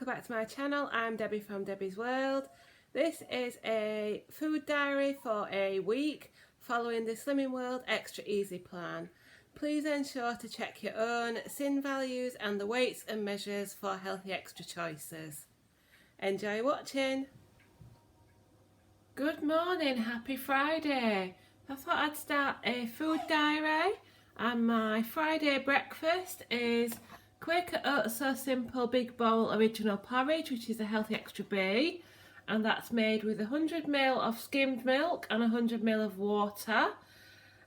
welcome back to my channel. I'm Debbie from Debbie's World. This is a food diary for a week following the Slimming World Extra Easy plan. Please ensure to check your own SIN values and the weights and measures for healthy extra choices. Enjoy watching. Good morning, happy Friday. I thought I'd start a food diary, and my Friday breakfast is Quaker Oats So Simple Big Bowl Original Porridge, which is a healthy extra B, and that's made with 100ml of skimmed milk and 100ml of water.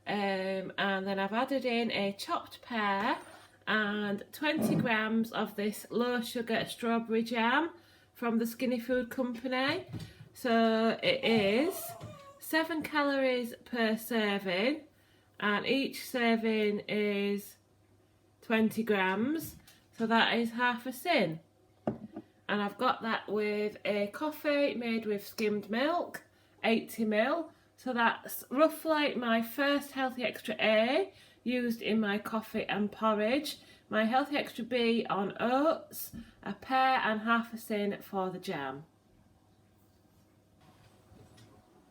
And then I've added in a chopped pear and 20 grams of this low sugar strawberry jam from the Skinny Food Company. So it is 7 calories per serving, and each serving is 20 grams. So that is half a SIN. And I've got that with a coffee made with skimmed milk, 80ml. So that's roughly my first healthy extra A used in my coffee and porridge, my healthy extra B on oats, a pear and half a SIN for the jam.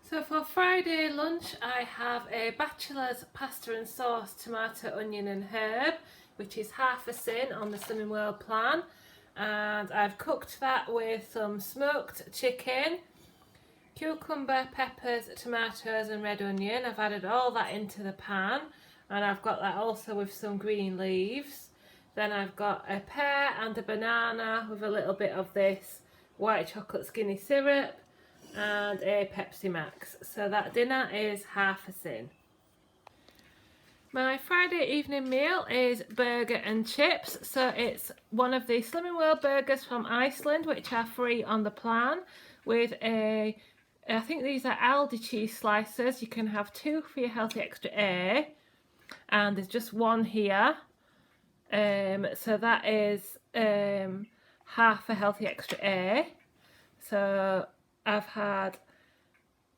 So for Friday lunch I have a Bachelor's pasta and sauce tomato, onion and herb, which is half a SIN on the Slimming World plan, and I've cooked that with some smoked chicken, cucumber, peppers, tomatoes and red onion. I've added all that into the pan, and I've got that also with some green leaves. Then I've got a pear and a banana with a little bit of this white chocolate skinny syrup and a Pepsi Max. So that dinner is half a SIN. My Friday evening meal is burger and chips. So it's one of the Slimming World burgers from Iceland, which are free on the plan, with I think these are Aldi cheese slices. You can have 2 for your healthy extra A, and there's just 1 here. So that is half a healthy extra A. So I've had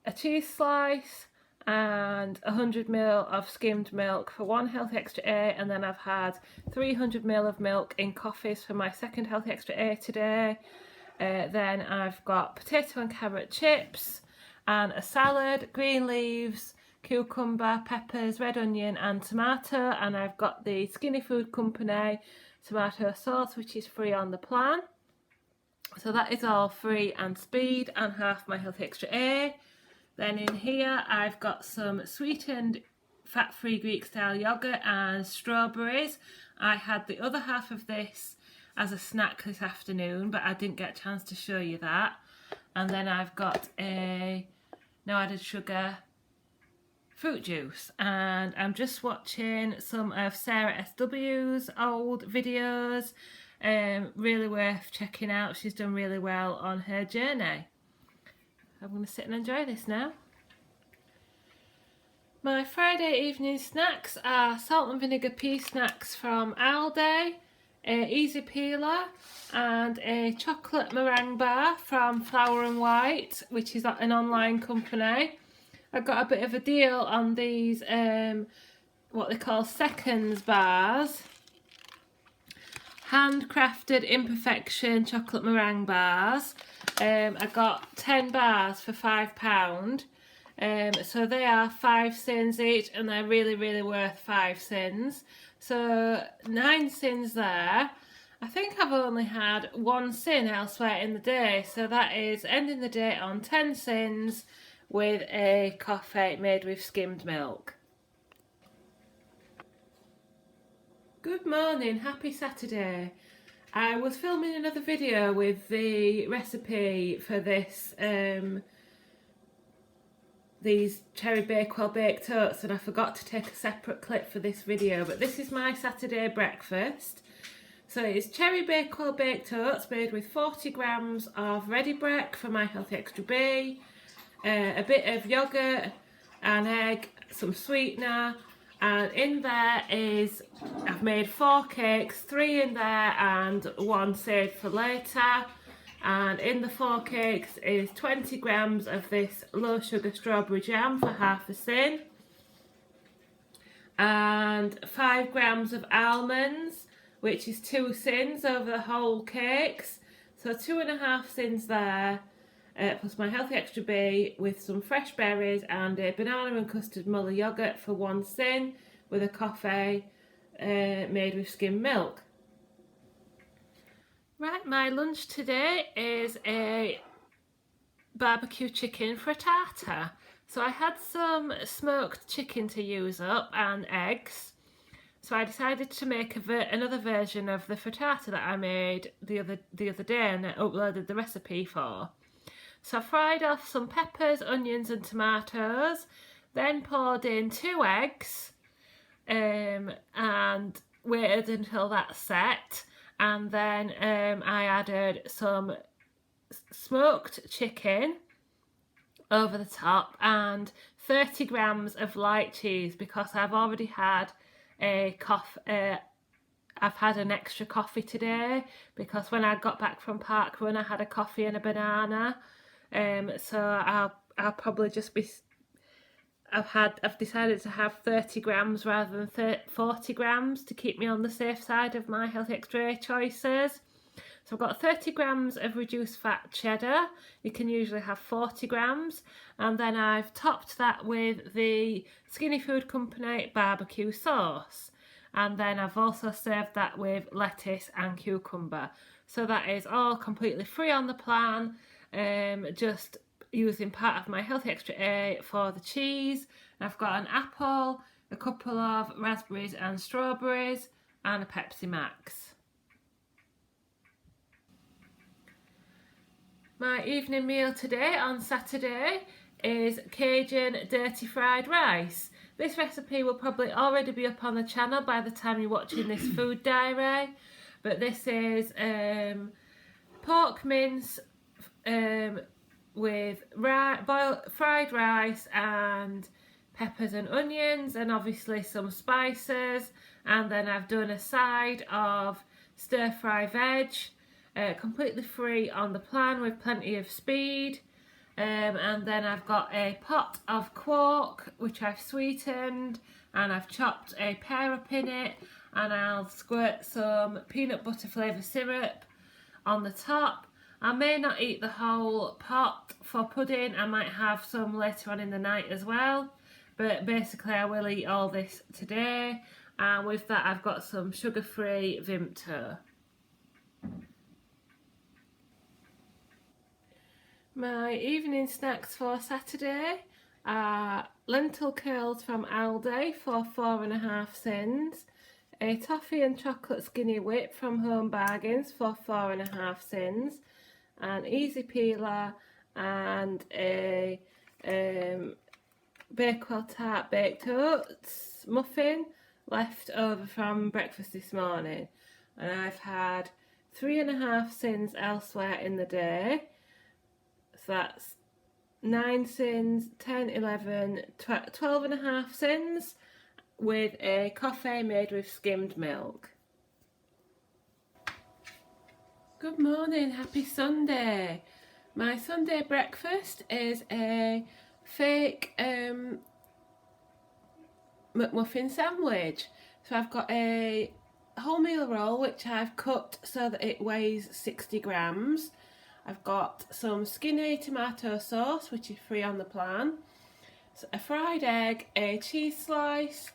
a cheese slice and 100ml of skimmed milk for 1 healthy extra A, and then I've had 300ml of milk in coffees for my second healthy extra A today. Then I've got potato and carrot chips and a salad, green leaves, cucumber, peppers, red onion and tomato, and I've got the Skinny Food Company tomato sauce, which is free on the plan. So that is all free and speed and half my healthy extra A. Then in here I've got some sweetened fat-free Greek style yogurt and strawberries. I had the other half of this as a snack this afternoon, but I didn't get a chance to show you that. And then I've got a no added sugar fruit juice, and I'm just watching some of Sarah SW's old videos. Really worth checking out. She's done really well on her journey. I'm going to sit and enjoy this now. My Friday evening snacks are salt and vinegar pea snacks from Aldi, a easy peeler and a chocolate meringue bar from Flour and White, which is an online company. I got a bit of a deal on these what they call seconds bars. Handcrafted Imperfection chocolate meringue bars. I got 10 bars for £5. So they are 5 SINs each, and they're really worth 5 SINs. So 9 SINs there. I think I've only had 1 SIN elsewhere in the day, so that is ending the day on 10 SINs with a coffee made with skimmed milk. Good morning, happy Saturday. I was filming another video with the recipe for this these Cherry Bakewell baked oats, and I forgot to take a separate clip for this video, but this is my Saturday breakfast. So it's Cherry Bakewell baked oats made with 40 grams of Ready Brek for my healthy extra B, a bit of yogurt, an egg, some sweetener, and in there is, I've made 4 cakes, 3 in there and 1 saved for later. And in the 4 cakes is 20 grams of this low sugar strawberry jam for half a SIN, and 5 grams of almonds, which is 2 SINs over the whole cakes. So 2.5 sins there, plus my Healthy Extra B with some fresh berries and a banana and custard Muller yoghurt for 1 sin, with a coffee made with skimmed milk. Right, my lunch today is a barbecue chicken frittata. So I had some smoked chicken to use up and eggs. So I decided to make another version of the frittata that I made the other day and uploaded the recipe for. So I fried off some peppers, onions and tomatoes, then poured in 2 eggs and waited until that set, and then I added some smoked chicken over the top and 30 grams of light cheese, because I've already had I've had an extra coffee today, because when I got back from Park Run I had a coffee and a banana, so I'll probably just be I've decided to have 30 grams rather than 40 grams to keep me on the safe side of my Healthy Extra A choices. So I've got 30 grams of reduced fat cheddar. You can usually have 40 grams. And then I've topped that with the Skinny Food Company barbecue sauce. And then I've also served that with lettuce and cucumber. So that is all completely free on the plan. Just using part of my Healthy Extra A for the cheese. I've got an apple, a couple of raspberries and strawberries, and a Pepsi Max. My evening meal today on Saturday is Cajun dirty fried rice. This recipe will probably already be up on the channel by the time you're watching this food diary, but this is pork mince with fried rice and peppers and onions, and obviously some spices, and then I've done a side of stir fry veg, completely free on the plan with plenty of speed, and then I've got a pot of quark which I've sweetened, and I've chopped a pear up in it, and I'll squirt some peanut butter flavour syrup on the top. I may not eat the whole pot for pudding, I might have some later on in the night as well, but basically I will eat all this today, and with that I've got some sugar-free Vimto. My evening snacks for Saturday are lentil curls from Aldi for 4.5 cents, a toffee and chocolate skinny whip from Home Bargains for 4.5 cents, an easy peeler, and a Bakewell Tart baked oats muffin left over from breakfast this morning. And I've had 3.5 cents elsewhere in the day. So that's 9 cents, 10, 11, 12.5 cents with a coffee made with skimmed milk. Good morning, happy Sunday. My Sunday breakfast is a fake McMuffin sandwich. So I've got a wholemeal roll which I've cut so that it weighs 60 grams. I've got some skinny tomato sauce, which is free on the plan, so a fried egg, a cheese slice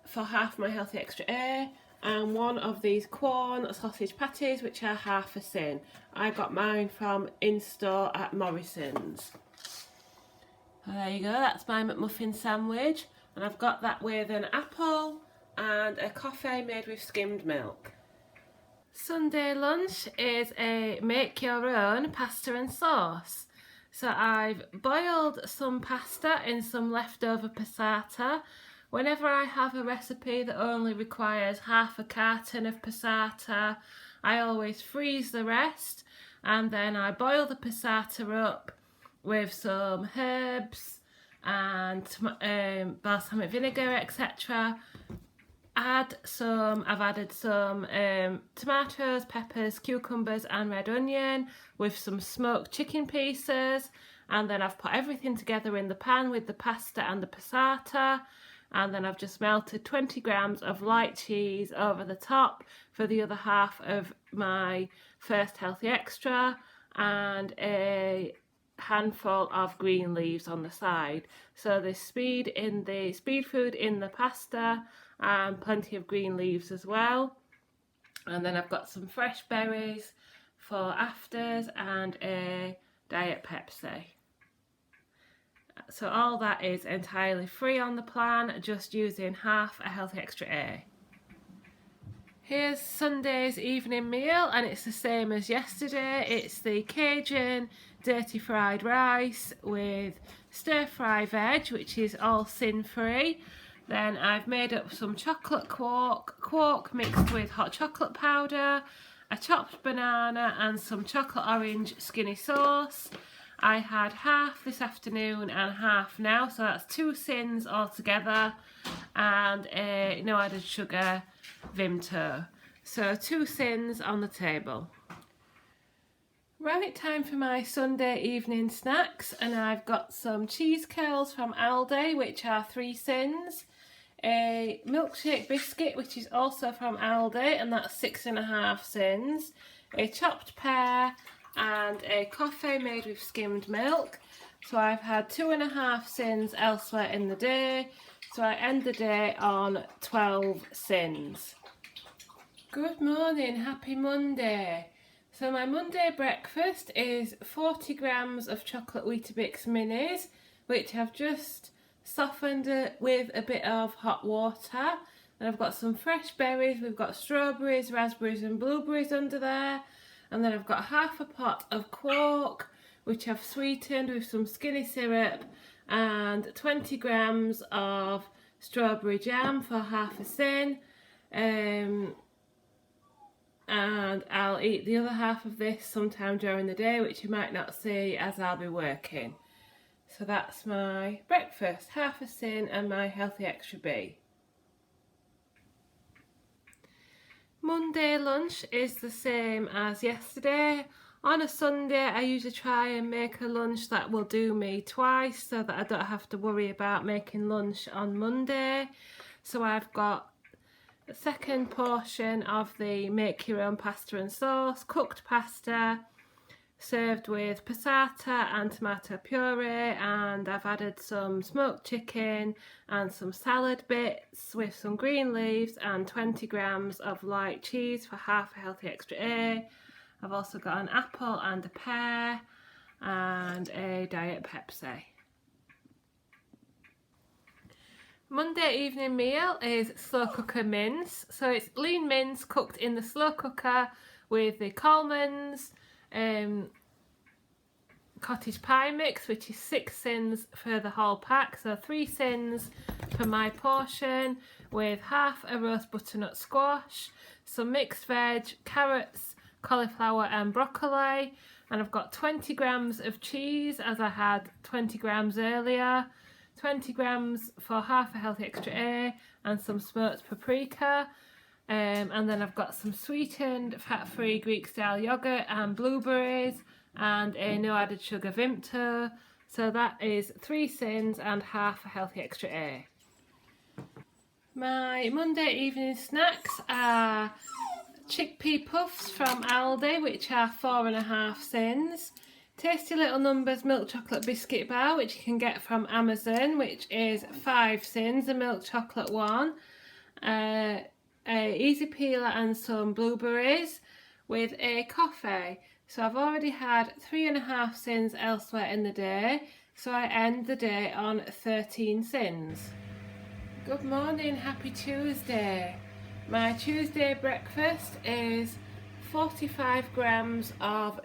for half my Healthy Extra A, and one of these Quorn sausage patties, which are half a sin. I got mine from in-store at Morrison's. So there you go, that's my McMuffin sandwich, and I've got that with an apple and a coffee made with skimmed milk. Sunday lunch is a make your own pasta and sauce. So I've boiled some pasta in some leftover passata. Whenever I have a recipe that only requires half a carton of passata, I always freeze the rest, and then I boil the passata up with some herbs and balsamic vinegar, etc. I've added some tomatoes, peppers, cucumbers and red onion with some smoked chicken pieces, and then I've put everything together in the pan with the pasta and the passata, and then I've just melted 20 grams of light cheese over the top for the other half of my First Healthy Extra, and a handful of green leaves on the side. So there's speed food in the pasta and plenty of green leaves as well. And then I've got some fresh berries for afters and a Diet Pepsi. So all that is entirely free on the plan, just using half a Healthy Extra A. Here's Sunday's evening meal, and it's the same as yesterday. It's the Cajun dirty fried rice with stir fry veg, which is all sin free. Then I've made up some chocolate quark mixed with hot chocolate powder, a chopped banana and some chocolate orange skinny sauce. I had half this afternoon and half now, so that's 2 sins altogether, and a no added sugar Vimto. So 2 sins on the table. Right, time for my Sunday evening snacks, and I've got some cheese curls from Aldi, which are 3 sins, a milkshake biscuit, which is also from Aldi, and that's 6.5 sins, a chopped pear, and a coffee made with skimmed milk. So I've had 2.5 sins elsewhere in the day, so I end the day on 12 sins. Good morning, happy Monday. So my Monday breakfast is 40 grams of chocolate Weetabix minis, which I've just softened with a bit of hot water. And I've got some fresh berries, we've got strawberries, raspberries and blueberries under there. And then I've got half a pot of quark, which I've sweetened with some skinny syrup, and 20 grams of strawberry jam for half a sin. And I'll eat the other half of this sometime during the day, which you might not see as I'll be working. So that's my breakfast, half a sin and my Healthy Extra B. Monday lunch is the same as yesterday. On a Sunday I usually try and make a lunch that will do me twice so that I don't have to worry about making lunch on Monday. So I've got a second portion of the make your own pasta and sauce, cooked pasta, served with passata and tomato puree, and I've added some smoked chicken and some salad bits with some green leaves and 20 grams of light cheese for half a Healthy Extra A. I've also got an apple and a pear and a Diet Pepsi. Monday evening meal is slow cooker mince. So it's lean mince cooked in the slow cooker with the Coleman's cottage pie mix, which is 6 sins for the whole pack. So 3 sins for my portion, with half a roast butternut squash, some mixed veg, carrots, cauliflower and broccoli, and I've got 20 grams of cheese as I had 20 grams earlier, 20 grams for half a Healthy Extra A, and some smoked paprika. And then I've got some sweetened fat-free Greek style yogurt and blueberries and a no added sugar Vimto. So that is 3 sins and half a Healthy Extra A. My Monday evening snacks are chickpea puffs from Aldi, which are 4.5 sins. Tasty Little Numbers milk chocolate biscuit bar, which you can get from Amazon, which is 5 sins, a milk chocolate one. A easy peeler and some blueberries with a coffee. So I've already had 3.5 sins elsewhere in the day, so I end the day on 13 sins. Good morning, happy Tuesday. My Tuesday breakfast is 45 grams of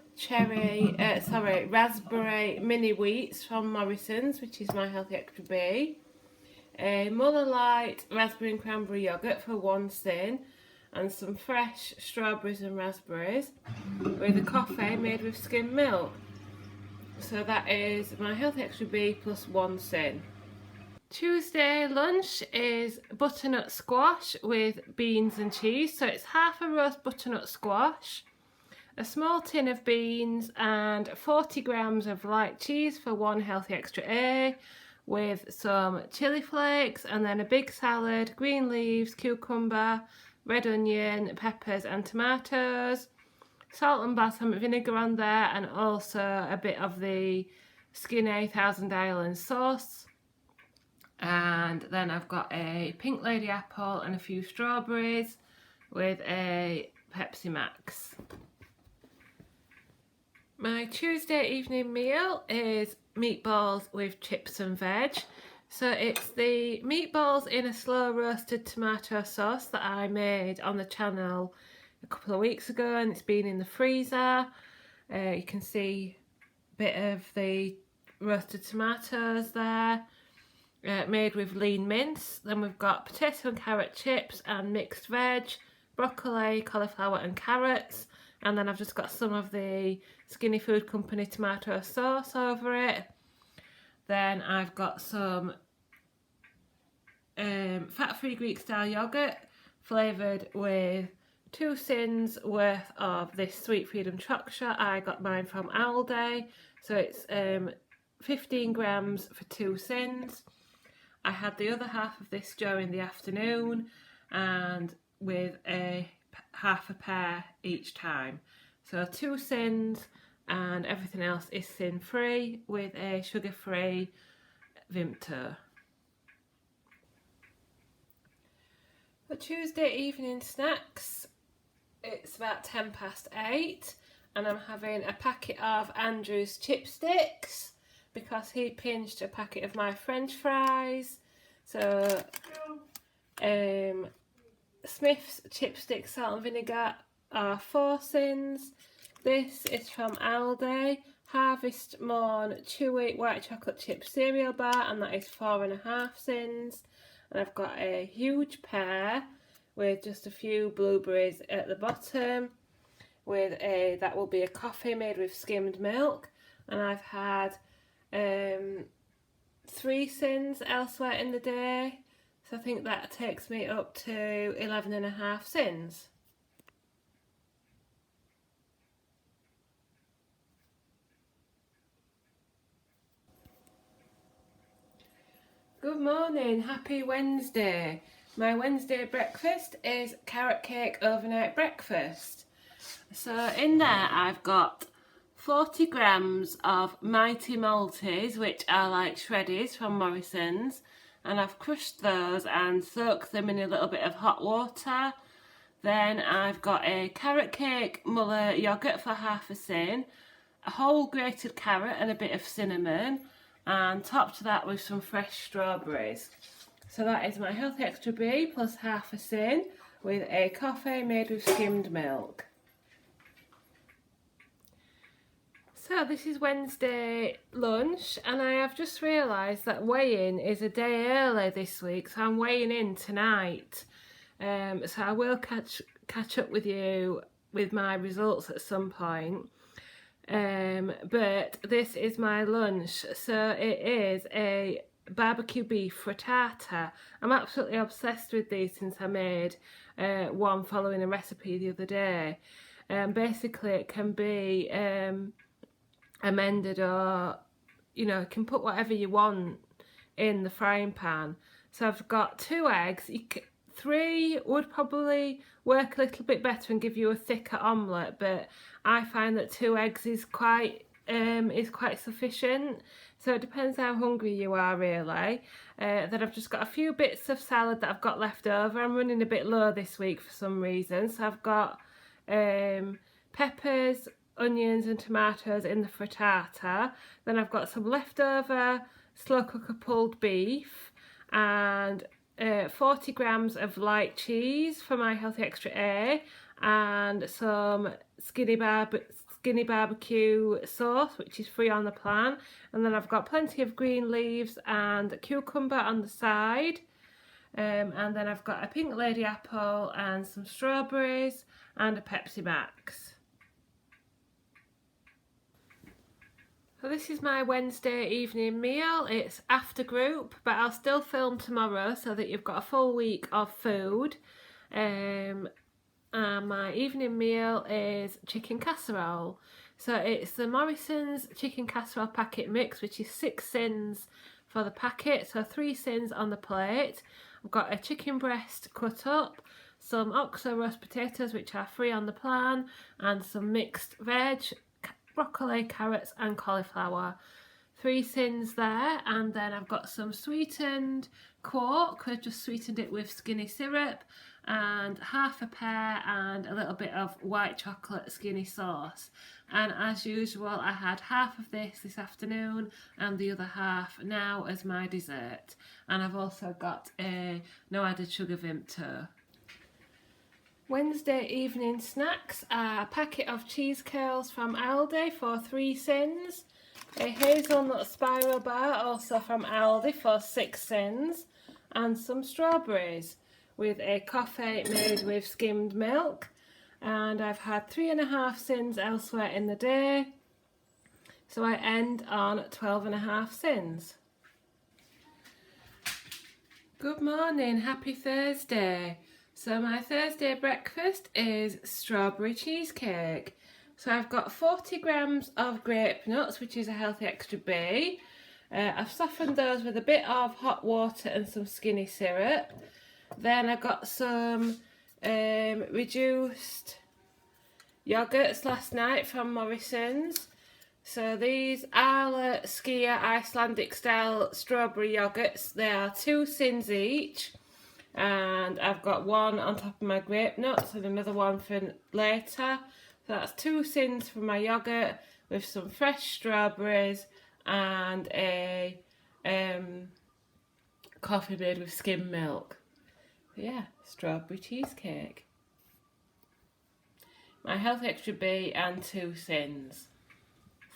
raspberry mini wheats from Morrison's, which is my Healthy Extra B. A Muller Light raspberry and cranberry yogurt for 1 sin, and some fresh strawberries and raspberries with a coffee made with skimmed milk. So that is my Healthy Extra B plus 1 sin. Tuesday lunch is butternut squash with beans and cheese. So it's half a roast butternut squash, a small tin of beans and 40 grams of light cheese for 1 Healthy Extra A, with some chili flakes, and then a big salad, green leaves, cucumber, red onion, peppers and tomatoes, salt and balsamic vinegar on there, and also a bit of the Skinny Thousand Islands sauce. And then I've got a Pink Lady apple and a few strawberries with a Pepsi Max. My Tuesday evening meal is meatballs with chips and veg. So it's the meatballs in a slow roasted tomato sauce that I made on the channel a couple of weeks ago, and it's been in the freezer. You can see a bit of the roasted tomatoes there, made with lean mince. Then we've got potato and carrot chips and mixed veg, broccoli, cauliflower and carrots, and then I've just got some of the Skinny Food Company tomato sauce over it. Then I've got some fat-free Greek style yoghurt flavoured with 2 sins worth of this Sweet Freedom Chocolate. I got mine from Aldi, so it's 15 grams for 2 sins. I had the other half of this during the afternoon, and with half a pair each time. So 2 sins, and everything else is sin free with a sugar free Vimto. For Tuesday evening snacks, it's about 8:10, and I'm having a packet of Andrew's chipsticks because he pinched a packet of my French fries. So Smith's chipstick salt and vinegar are 4 sins. This is from Aldi, Harvest Morn Chewy White Chocolate Chip Cereal Bar, and that is 4.5 sins. And I've got a huge pear with just a few blueberries at the bottom, with that will be a coffee made with skimmed milk. And I've had 3 sins elsewhere in the day, so I think that takes me up to 11.5 sins. Good morning, happy Wednesday. My Wednesday breakfast is carrot cake overnight breakfast. So in there I've got 40 grams of Mighty Maltese, which are like shreddies from Morrison's, and I've crushed those and soaked them in a little bit of hot water. Then I've got a carrot cake Muller yoghurt for half a sin, a whole grated carrot and a bit of cinnamon, and topped that with some fresh strawberries. So that is my Healthy Extra B plus half a sin with a coffee made with skimmed milk. So this is Wednesday lunch, and I have just realised that weigh-in is a day early this week, so I'm weighing in tonight. So I will catch up with you with my results at some point. But this is my lunch, so it is a barbecue beef frittata. I'm absolutely obsessed with these since I made one following a recipe the other day. Basically it can be amended, or you know, you can put whatever you want in the frying pan. So I've got 2 eggs. 3 would probably work a little bit better and give you a thicker omelette, but I find that 2 eggs is quite sufficient. So it depends how hungry you are, really. Then I've just got a few bits of salad that I've got left over. I'm running a bit low this week for some reason, so I've got peppers, onions and tomatoes in the frittata. Then I've got some leftover slow cooker pulled beef, and 40 grams of light cheese for my Healthy Extra A, and some skinny barbecue sauce, which is free on the plan. And then I've got plenty of green leaves and cucumber on the side. And then I've got a Pink Lady apple and some strawberries and a Pepsi Max. So this is my Wednesday evening meal. It's after group, but I'll still film tomorrow so that you've got a full week of food. And my evening meal is chicken casserole. So it's the Morrison's chicken casserole packet mix, which is 6 sins for the packet, so 3 sins on the plate. I've got a chicken breast cut up, some oxo roast potatoes, which are free on the plan, and some mixed veg, broccoli, carrots and cauliflower. 3 sins there, and then I've got some sweetened quark. I've just sweetened it with skinny syrup, and half a pear and a little bit of white chocolate skinny sauce. And as usual, I had half of this afternoon and the other half now as my dessert. And I've also got a no added sugar Vimto. Wednesday evening snacks are a packet of cheese curls from Aldi for 3 sins, a hazelnut spiral bar also from Aldi for 6 sins, and some strawberries with a coffee made with skimmed milk. And I've had 3.5 sins elsewhere in the day, so I end on 12.5 sins. Good morning, happy Thursday. So my Thursday breakfast is strawberry cheesecake. So I've got 40 grams of grape nuts, which is a healthy extra B. I've softened those with a bit of hot water and some skinny syrup. Then I got some reduced yogurts last night from Morrison's. So these Arla Skia Icelandic style strawberry yogurts. They are 2 sins each. And I've got one on top of my grape nuts and another one for later. So that's 2 sins for my yogurt with some fresh strawberries and a coffee made with skim milk. But yeah, strawberry cheesecake. My healthy extra B and 2 sins.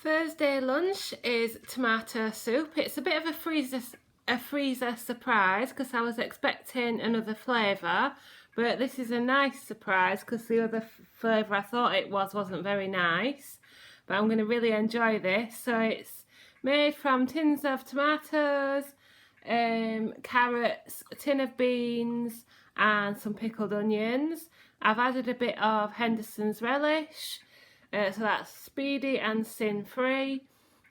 Thursday lunch is tomato soup. It's a bit of a freezer surprise because I was expecting another flavour, but this is a nice surprise because the other flavour I thought it wasn't very nice. But I'm going to really enjoy this. So it's made from tins of tomatoes, carrots, a tin of beans and some pickled onions. I've added a bit of Henderson's relish, so that's speedy and sin free.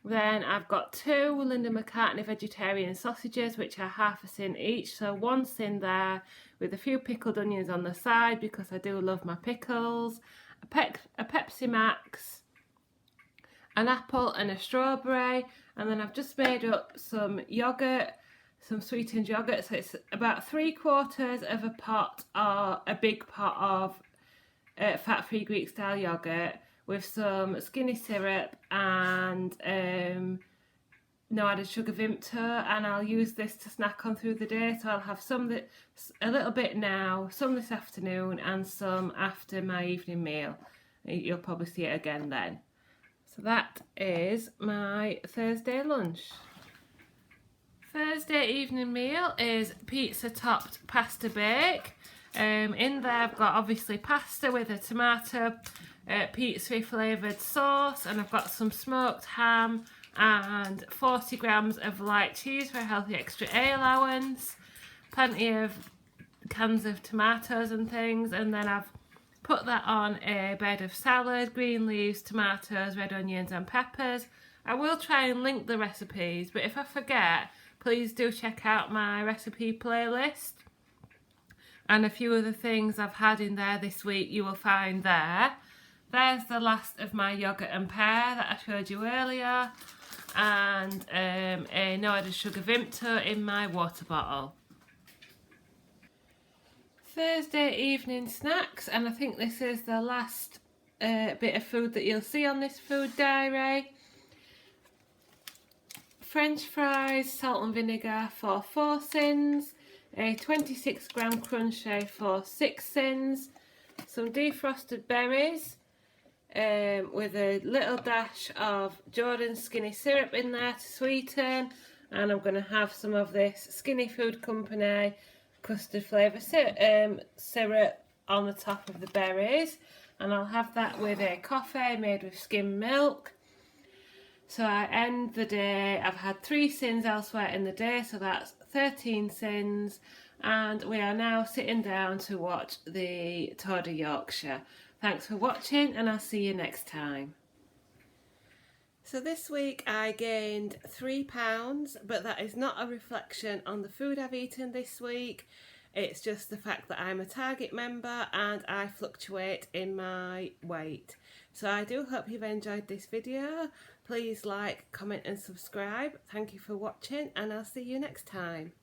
Then I've got 2 Linda McCartney vegetarian sausages, which are half a sin each, so 1 sin there with a few pickled onions on the side because I do love my pickles, a Pepsi Max, an apple and a strawberry, and then I've just made up some yoghurt, some sweetened yoghurt, so it's about 3/4 of a pot or a big pot of fat-free Greek style yoghurt with some skinny syrup and no added sugar Vimto, and I'll use this to snack on through the day. So I'll have some a little bit now, some this afternoon and some after my evening meal. You'll probably see it again then. So that is my Thursday lunch. Thursday evening meal is pizza topped pasta bake. In there I've got obviously pasta with a tomato pizza flavoured sauce, and I've got some smoked ham and 40 grams of light cheese for a healthy extra A allowance, plenty of cans of tomatoes and things, and then I've put that on a bed of salad, green leaves, tomatoes, red onions and peppers. I will try and link the recipes, but if I forget, please do check out my recipe playlist. And a few other things I've had in there this week you will find there. There's the last of my yoghurt and pear that I showed you earlier, and a no added sugar Vimto in my water bottle. Thursday evening snacks, and I think this is the last bit of food that you'll see on this food diary. French fries, salt and vinegar for 4 sins, a 26 gram crunchy for 6 sins, some defrosted berries with a little dash of Jordan's skinny syrup in there to sweeten, and I'm going to have some of this Skinny Food Company custard flavour syrup on the top of the berries, and I'll have that with a coffee made with skim milk. So I end the day, I've had 3 sins elsewhere in the day, so that's 13 sins, and we are now sitting down to watch the Tour de Yorkshire. Thanks for watching, and I'll see you next time. So this week I gained £3, but that is not a reflection on the food I've eaten this week. It's just the fact that I'm a Target member and I fluctuate in my weight. So I do hope you've enjoyed this video. Please like, comment and subscribe. Thank you for watching and I'll see you next time.